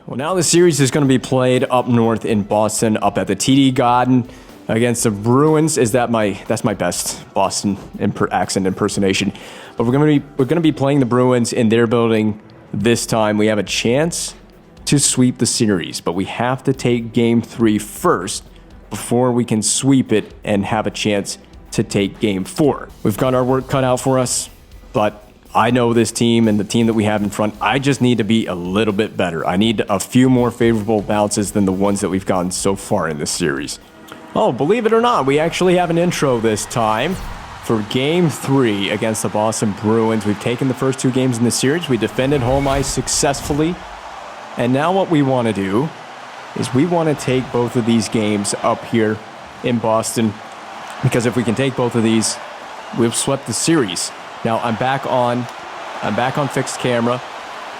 Well, now the series is going to be played up north in Boston, up at the TD Gahden against the Bruins. That's my best Boston accent impersonation. But we're going to be playing the Bruins in their building this time. We have a chance to sweep the series, but we have to take Game 3 first before we can sweep it and have a chance to take Game 4. We've got our work cut out for us, but I know this team and the team that we have in front. I just need to be a little bit better. I need a few more favorable bounces than the ones that we've gotten so far in this series. Oh, believe it or not, we actually have an intro this time for Game 3 against the Boston Bruins. We've taken the first 2 games in the series. We defended home ice successfully. And now what we want to do is we want to take both of these games up here in Boston, because if we can take both of these, we've swept the series. Now I'm back on fixed camera,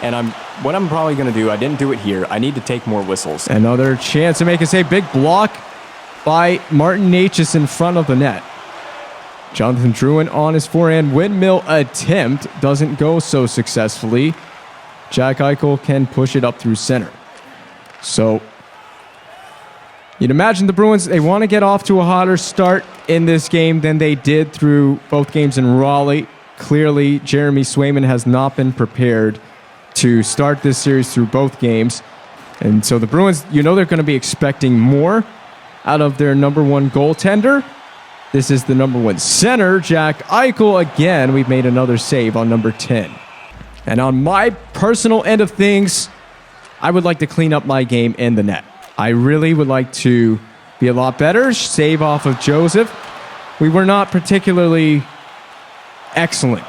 and what I'm probably going to do, I didn't do it here, I need to take more whistles. Another chance to make a save. Big block by Martin Necas in front of the net. Jonathan Drouin on his forehand windmill attempt doesn't go so successfully. Jack Eichel can push it up through center. So you'd imagine the Bruins, they want to get off to a hotter start in this game than they did through both games in Raleigh. Clearly, Jeremy Swayman has not been prepared to start this series through both games. And so the Bruins, they're going to be expecting more out of their number 1 goaltender. This is the number 1 center, Jack Eichel. Again, we've made another save on number 10. And on my personal end of things, I would like to clean up my game in the net. I really would like to be a lot better. Save off of Joseph. We were not particularly excellent.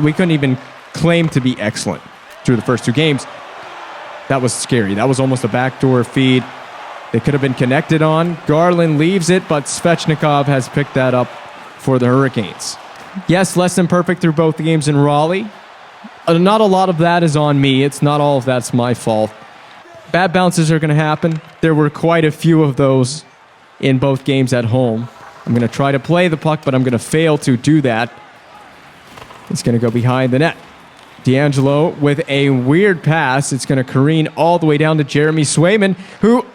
We couldn't even claim to be excellent through the first 2 games. That was scary. That was almost a backdoor feed. They could have been connected on. Garland leaves it, but Svechnikov has picked that up for the Hurricanes. Yes, less than perfect through both the games in Raleigh. Not a lot of that is on me. It's not all of that's my fault. Bad bounces are going to happen. There were quite a few of those in both games at home. I'm going to try to play the puck, but I'm going to fail to do that. It's going to go behind the net. D'Angelo with a weird pass. It's going to careen all the way down to Jeremy Swayman, who...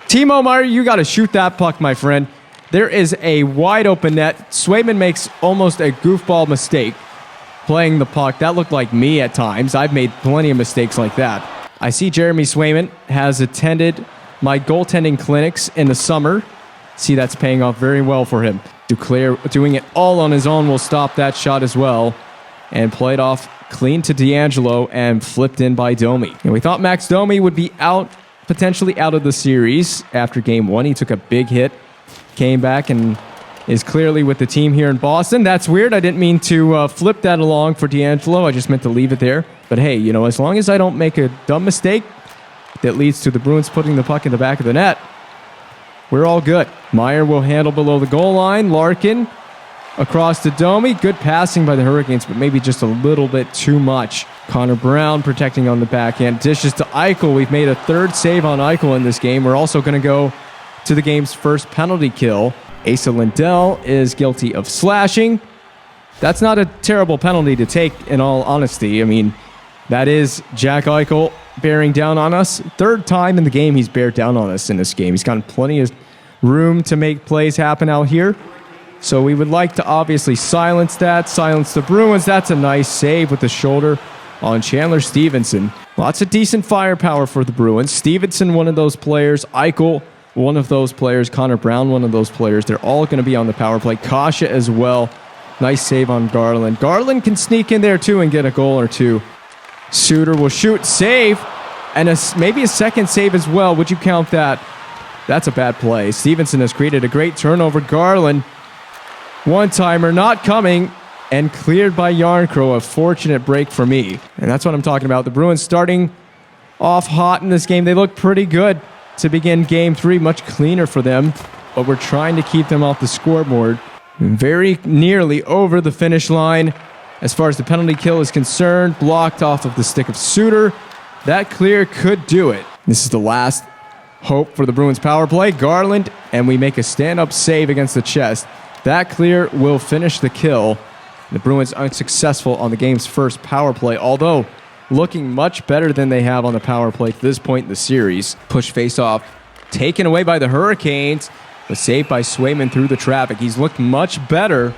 Timo Meier, you got to shoot that puck, my friend. There is a wide open net. Swayman makes almost a goofball mistake playing the puck. That looked like me at times. I've made plenty of mistakes like that. I see Jeremy Swayman has attended my goaltending clinics in the summer. See, that's paying off very well for him. Duclair doing it all on his own will stop that shot as well, and played off clean to D'Angelo and flipped in by Domi. And we thought Max Domi would be potentially out of the series after Game 1. He took a big hit, came back, and is clearly with the team here in Boston. That's weird. I didn't mean to flip that along for D'Angelo. I just meant to leave it there. But hey, as long as I don't make a dumb mistake that leads to the Bruins putting the puck in the back of the net, we're all good. Meier will handle below the goal line. Larkin across to Domi. Good passing by the Hurricanes, but maybe just a little bit too much. Connor Brown protecting on the backhand. Dishes to Eichel. We've made a 3rd save on Eichel in this game. We're also going to go to the game's first penalty kill. Asa Lindell is guilty of slashing. That's not a terrible penalty to take, in all honesty. I mean, that is Jack Eichel bearing down on us. 3rd time in the game he's bared down on us in this game. He's gotten plenty of room to make plays happen out here. So we would like to obviously silence the Bruins. That's a nice save with the shoulder on Chandler Stevenson. Lots of decent firepower for the Bruins. Stevenson, one of those players. Eichel, one of those players. Connor Brown, one of those players. They're all going to be on the power play. Kasha as well. Nice save on Garland. Garland can sneak in there too and get a goal or 2. Suter will shoot, save, and maybe a second save as well. Would you count that? That's a bad play. Stevenson has created a great turnover. Garland, one-timer, not coming, and cleared by Yarncrow. A fortunate break for me. And that's what I'm talking about. The Bruins starting off hot in this game. They look pretty good to begin Game 3. Much cleaner for them, but we're trying to keep them off the scoreboard. Very nearly over the finish line. As far as the penalty kill is concerned, blocked off of the stick of Suter. That clear could do it. This is the last hope for the Bruins power play. Garland, and we make a stand-up save against the chest. That clear will finish the kill. The Bruins unsuccessful on the game's first power play, although looking much better than they have on the power play to this point in the series. Push face-off taken away by the Hurricanes, but saved by Swayman through the traffic. He's looked much better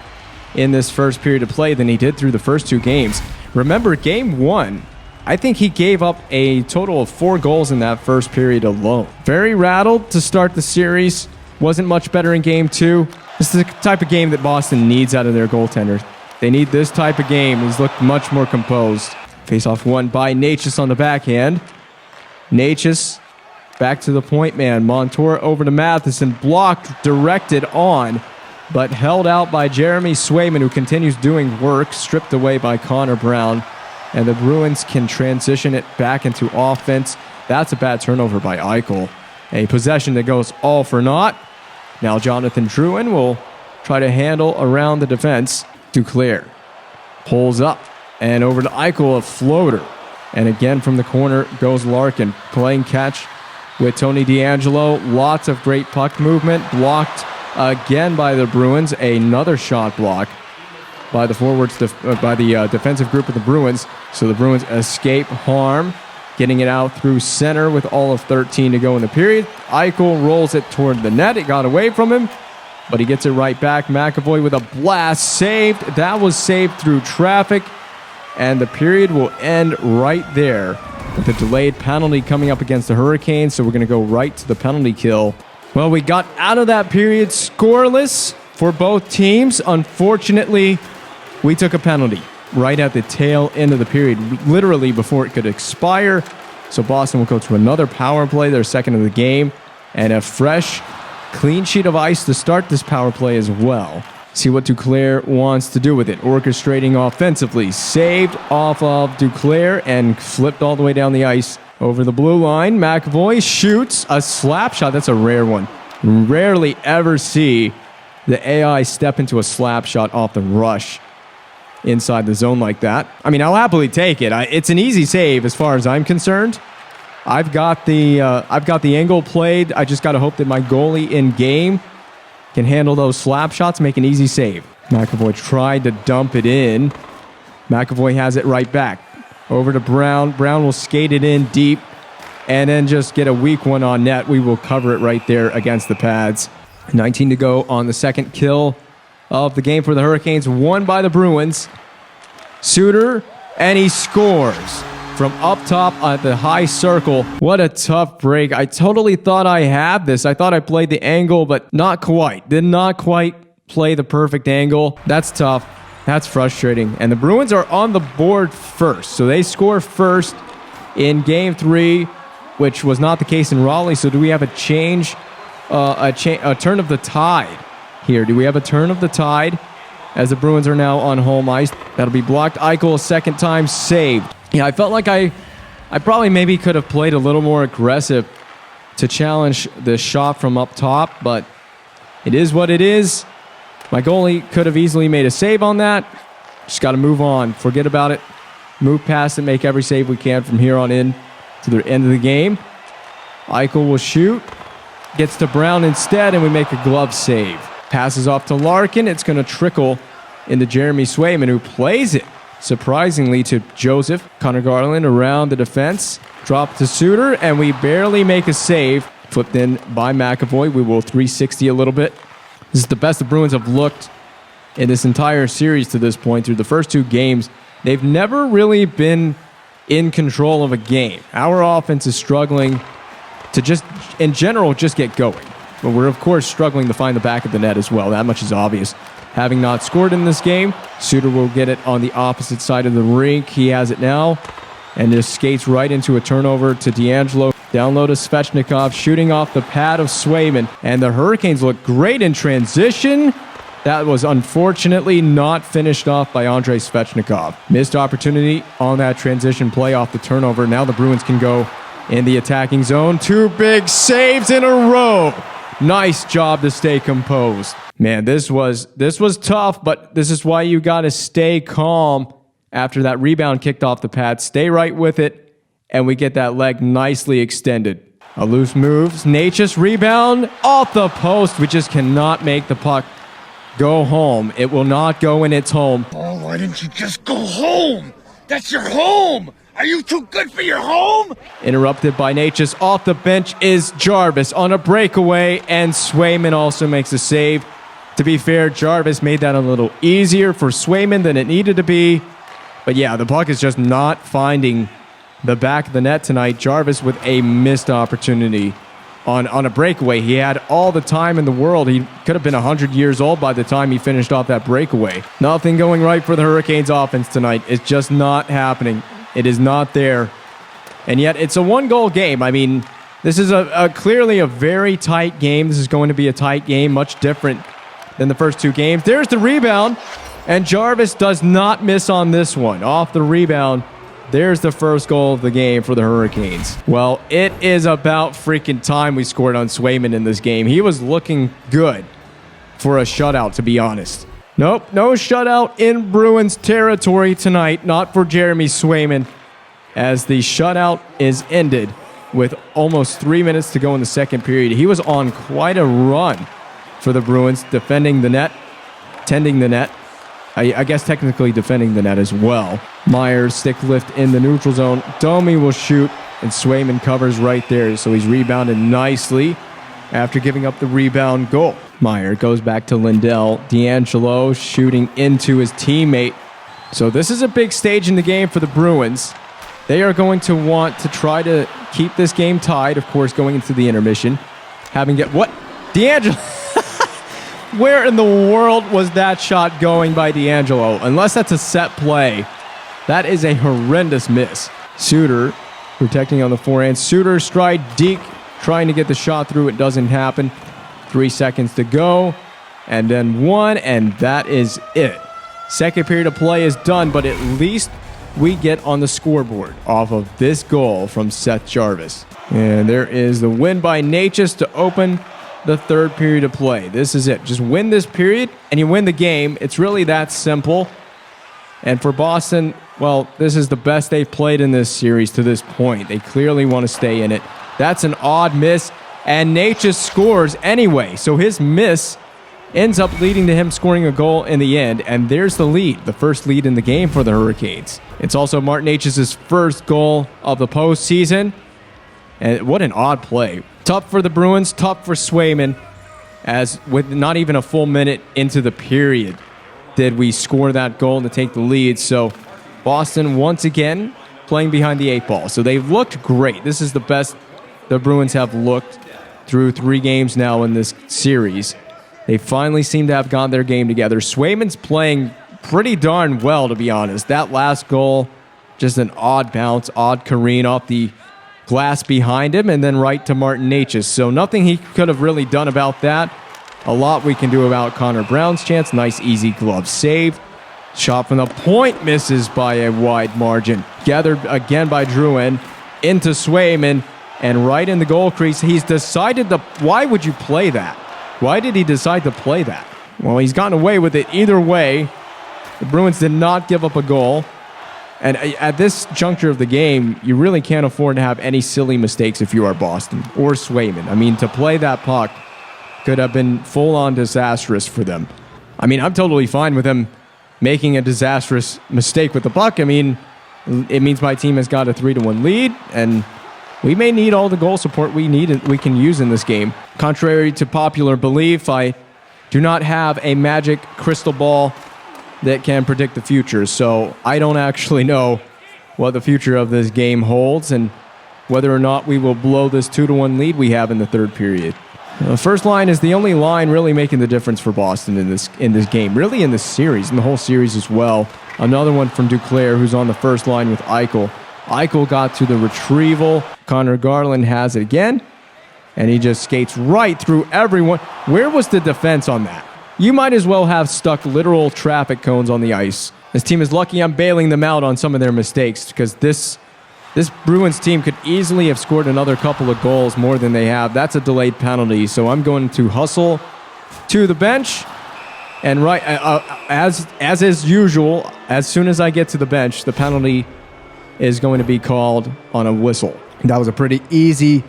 in this first period of play than he did through the first 2 games. Remember, game 1, I think he gave up a total of 4 goals in that first period alone. Very rattled to start the series. Wasn't much better in game 2. This is the type of game that Boston needs out of their goaltender. They need this type of game. He's looked much more composed. Face-off won by Natchez on the backhand. Natchez back to the point man. Montour over to Matheson. Blocked, directed on, but held out by Jeremy Swayman, who continues doing work. Stripped away by Connor Brown. And the Bruins can transition it back into offense. That's a bad turnover by Eichel. A possession that goes all for naught. Now Jonathan Drouin will try to handle around the defense. Duclair pulls up and over to Eichel, a floater. And again from the corner goes Larkin, playing catch with Tony DeAngelo. Lots of great puck movement. Blocked again by the Bruins. Another shot block by the defensive group of the Bruins. So the Bruins escape harm, getting it out through center with all of 13 to go in the period. Eichel rolls it toward the net. It got away from him, but he gets it right back. McAvoy with a blast, saved. That was saved through traffic, and the period will end right there with a delayed penalty coming up against the Hurricanes. So we're going to go right to the penalty kill. Well, we got out of that period scoreless for both teams. Unfortunately, we took a penalty right at the tail end of the period, literally before it could expire. So Boston will go to another power play, their second of the game, and a fresh, clean sheet of ice to start this power play as well. See what Duclair wants to do with it. Orchestrating offensively. Saved off of Duclair and flipped all the way down the ice over the blue line. McAvoy shoots a slap shot. That's a rare one. Rarely ever see the AI step into a slap shot off the rush inside the zone like that. I mean, I'll happily take it. It's an easy save as far as I'm concerned. I've got the angle played. I just got to hope that my goalie in game can handle those slap shots, make an easy save. McAvoy tried to dump it in. McAvoy has it right back. Over to Brown. Brown will skate it in deep and then just get a weak one on net. We will cover it right there against the pads. 19 to go on the second kill of the game for the Hurricanes, won by the Bruins. Suter, and he scores from up top at the high circle. What a tough break. I totally thought I had this. I thought I played the angle, but not quite. Did not quite play the perfect angle. That's tough. That's frustrating. And the Bruins are on the board first. So they score first in game 3, which was not the case in Raleigh. So do we have a change, a turn of the tide here? Do we have a turn of the tide as the Bruins are now on home ice? That'll be blocked. Eichel a second time, saved. Yeah, I felt like I probably maybe could have played a little more aggressive to challenge the shot from up top, but it is what it is. My goalie could have easily made a save on that. Just got to move on. Forget about it. Move past it, make every save we can from here on in to the end of the game. Eichel will shoot. Gets to Brown instead, and we make a glove save. Passes off to Larkin. It's going to trickle into Jeremy Swayman, who plays it surprisingly to Joseph. Connor Garland around the defense. Drop to Suter, and we barely make a save. Flipped in by McAvoy. We will 360 a little bit. This is the best the Bruins have looked in this entire series to this point. Through the first 2 games, they've never really been in control of a game. Our offense is struggling to just, in general, just get going. But we're, of course, struggling to find the back of the net as well. That much is obvious. Having not scored in this game, Suter will get it on the opposite side of the rink. He has it now and just skates right into a turnover to DeAngelo. Down low to Svechnikov, shooting off the pad of Swayman. And the Hurricanes look great in transition. That was unfortunately not finished off by Andrei Svechnikov. Missed opportunity on that transition play off the turnover. Now the Bruins can go in the attacking zone. 2 big saves in a row. Nice job to stay composed. Man, this was tough, but this is why you got to stay calm after that rebound kicked off the pad. Stay right with it, and we get that leg nicely extended. A loose move. Natchez rebound off the post. We just cannot make the puck go home. It will not go in its home. Oh, why didn't you just go home? That's your home! Are you too good for your home? Interrupted by Natchez. Off the bench is Jarvis on a breakaway, and Swayman also makes a save. To be fair, Jarvis made that a little easier for Swayman than it needed to be. But yeah, the puck is just not finding the back of the net tonight. Jarvis with a missed opportunity on a breakaway. He had all the time in the world. He could have been 100 years old by the time he finished off that breakaway. Nothing going right for the Hurricanes offense tonight. It's just not happening. It is not there. And yet it's a one-goal game. I mean, this is clearly a very tight game. This is going to be a tight game, much different than the first two games. There's the rebound, and Jarvis does not miss on this one. Off the rebound, there's the first goal of the game for the Hurricanes. Well, it is about freaking time we scored on Swayman in this game. He was looking good for a shutout, to be honest. Nope, no shutout in Bruins territory tonight. Not for Jeremy Swayman, as the shutout is ended with almost 3 minutes to go in the second period. He was on quite a run for the Bruins, defending the net, tending the net. I guess technically defending the net as well. Myers stick lift in the neutral zone. Domi will shoot, and Swayman covers right there, so he's rebounded nicely after giving up the rebound goal. Meyer goes back to Lindell. D'Angelo shooting into his teammate. So this is a big stage in the game for the Bruins. They are going to want to try to keep this game tied, of course, going into the intermission. What? D'Angelo. Where in the world was that shot going by D'Angelo? Unless that's a set play. That is a horrendous miss. Suter protecting on the forehand. Suter stride Deke trying to get the shot through. It doesn't happen. 3 seconds to go. And then one, and that is it. Second period of play is done, but at least we get on the scoreboard off of this goal from Seth Jarvis. And there is the win by Natchez to open the third period of play. This is it. Just win this period and you win the game. It's really that simple. And for Boston, well, this is the best they've played in this series to this point. They clearly want to stay in it. That's an odd miss, and Natchez scores anyway. So his miss ends up leading to him scoring a goal in the end, and there's the lead, the first lead in the game for the Hurricanes. It's also Martin Natchez's first goal of the postseason, and what an odd play. Tough for the Bruins, tough for Swayman, as with not even a full minute into the period did we score that goal to take the lead. So Boston once again playing behind the 8 ball. So they've looked great. This is the best the Bruins have looked through 3 games now in this series. They finally seem to have gotten their game together. Swayman's playing pretty darn well, to be honest. That last goal, just an odd bounce, odd careen off the glass behind him, and then right to Martin Natchez. So nothing he could have really done about that. A lot we can do about Connor Brown's chance. Nice, easy glove save. Shot from the point misses by a wide margin. Gathered again by Drouin into Swayman, and right in the goal crease. He's decided to... Why would you play that? Why did he decide to play that? Well, he's gotten away with it either way. The Bruins did not give up a goal. And at this juncture of the game, you really can't afford to have any silly mistakes if you are Boston or Swayman. I mean, to play that puck could have been full-on disastrous for them. I mean, I'm totally fine with them making a disastrous mistake with the puck. I mean, it means my team has got a 3-1 lead, and we may need all the goal support we can use in this game. Contrary to popular belief, I do not have a magic crystal ball that can predict the future, so I don't actually know what the future of this game holds and whether or not we will blow this 2-1 lead we have in the third period. The first line is the only line really making the difference for Boston in this game, really in this series, in the whole series as well. Another one from Duclair, who's on the first line with Eichel. Eichel got to the retrieval. Connor Garland has it again, and he just skates right through everyone. Where was the defense on that? You might as well have stuck literal traffic cones on the ice. This team is lucky I'm bailing them out on some of their mistakes, because this Bruins team could easily have scored another couple of goals more than they have. That's a delayed penalty, so I'm going to hustle to the bench. And right, as is usual, as soon as I get to the bench, the penalty is going to be called on a whistle. That was a pretty easy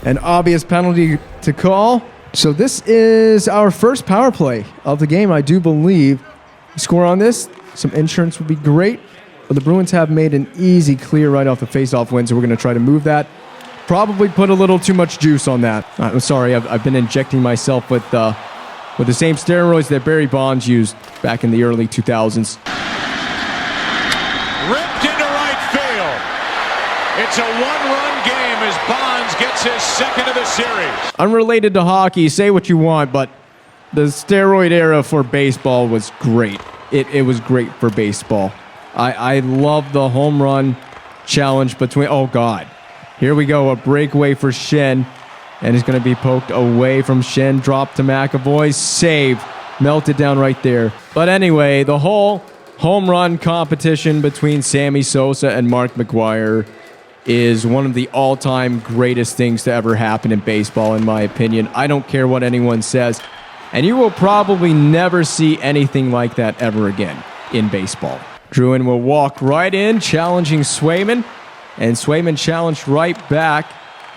and obvious penalty to call. So this is our first power play of the game, I do believe. Score on this, some insurance would be great. But the Bruins have made an easy clear right off the faceoff win, so we're going to try to move that. Probably put a little too much juice on that. I'm sorry, I've been injecting myself with the same steroids that Barry Bonds used back in the early 2000s. Ripped into right field. It's a one-run game as Bonds gets his second of the series. Unrelated to hockey, say what you want, but the steroid era for baseball was great. It was great for baseball. I love the home run challenge between... Oh, God. Here we go. A breakaway for Schenn. And he's going to be poked away from Schenn. Drop to McAvoy. Save. Melted down right there. But anyway, the whole home run competition between Sammy Sosa and Mark McGwire is one of the all-time greatest things to ever happen in baseball, in my opinion. I don't care what anyone says. And you will probably never see anything like that ever again in baseball. Drouin will walk right in, challenging Swayman. And Swayman challenged right back.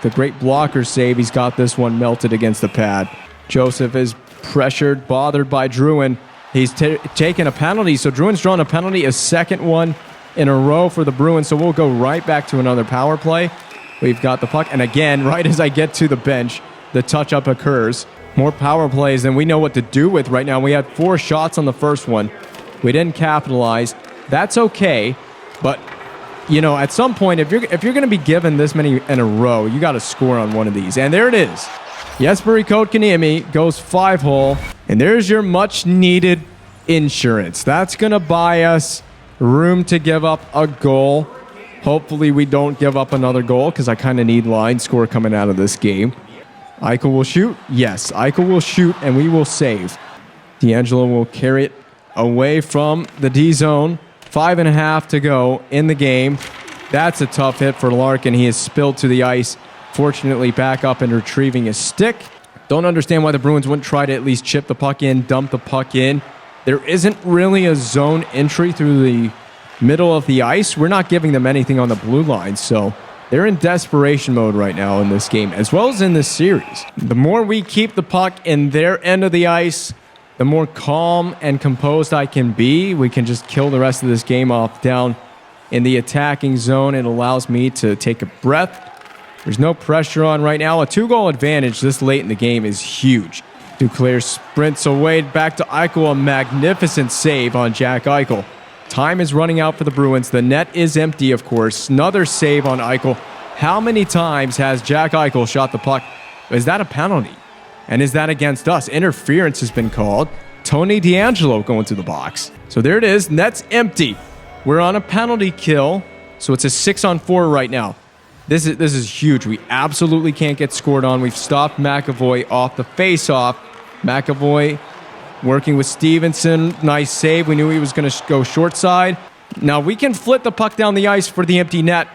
The great blocker save. He's got this one melted against the pad. Joseph is pressured, bothered by Drouin. He's taken a penalty. So Druin's drawn a penalty, a second one in a row for the Bruins. So we'll go right back to another power play. We've got the puck. And again, right as I get to the bench, the touch-up occurs. More power plays than we know what to do with right now. We had 4 shots on the first one. We didn't capitalize. That's okay, but you know, at some point, if you're going to be given this many in a row, you got to score on one of these. And there it is. Jesperi Kotkaniemi goes 5-hole, and there's your much-needed insurance. That's going to buy us room to give up a goal. Hopefully, we don't give up another goal because I kind of need line score coming out of this game. Eichel will shoot. Yes, Eichel will shoot, and we will save. DeAngelo will carry it away from the D zone. 5.5 to go in the game. That's a tough hit for Larkin. He is spilled to the ice. Fortunately, back up and retrieving his stick. Don't understand why the Bruins wouldn't try to at least chip the puck in, dump the puck in. There isn't really a zone entry through the middle of the ice. We're not giving them anything on the blue line, so they're in desperation mode right now in this game, as well as in this series. The more we keep the puck in their end of the ice, the more calm and composed I can be. We can just kill the rest of this game off down in the attacking zone. It allows me to take a breath. There's no pressure on right now. A 2-goal advantage this late in the game is huge. Duclair sprints away back to Eichel. A magnificent save on Jack Eichel. Time is running out for the Bruins. The net is empty, of course. Another save on Eichel. How many times has Jack Eichel shot the puck? Is that a penalty? And is that against us? Interference has been called. Tony DeAngelo going to the box. So there it is. Net's empty. We're on a penalty kill. So it's a 6-on-4 right now. This is huge. We absolutely can't get scored on. We've stopped McAvoy off the face-off. McAvoy working with Stevenson. Nice save. We knew he was going to go short side. Now we can flip the puck down the ice for the empty net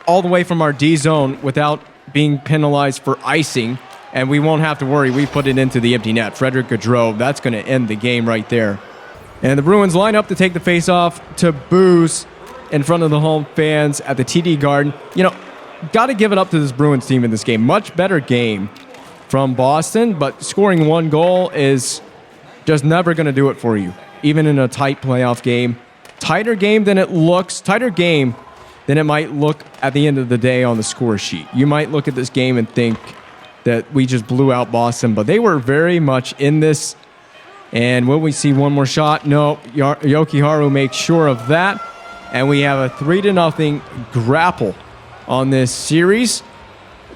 all the way from our D zone without being penalized for icing. And we won't have to worry. We put it into the empty net. Frederick Gaudreau, that's going to end the game right there. And the Bruins line up to take the face-off to Booze in front of the home fans at the TD Garden. You know, got to give it up to this Bruins team in this game. Much better game from Boston, but scoring 1 goal is just never going to do it for you, even in a tight playoff game. Tighter game than it looks. Tighter game than it might look at the end of the day on the score sheet. You might look at this game and think that we just blew out Boston, but they were very much in this. And will we see one more shot? No. Yokiharu makes sure of that. And we have a 3-0 grapple on this series.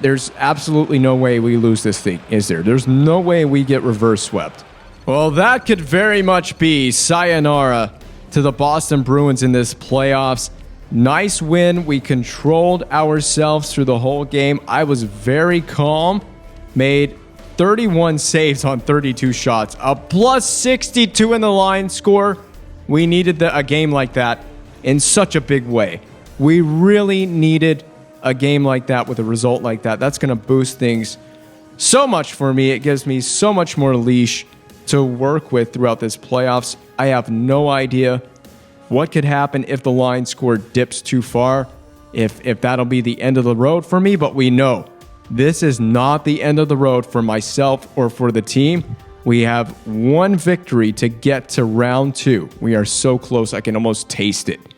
There's absolutely no way we lose this thing, is there? There's no way we get reverse swept. Well, that could very much be sayonara to the Boston Bruins in this playoffs. Nice win. We controlled ourselves through the whole game. I was very calm. Made 31 saves on 32 shots. A plus 62 in the line score. We needed a game like that in such a big way. We really needed a game like that with a result like that. That's going to boost things so much for me. It gives me so much more leash to work with throughout this playoffs. I have no idea what could happen if the line score dips too far, if that'll be the end of the road for me, but we know this is not the end of the road for myself or for the team. We have 1 victory to get to round 2. We are so close, I can almost taste it.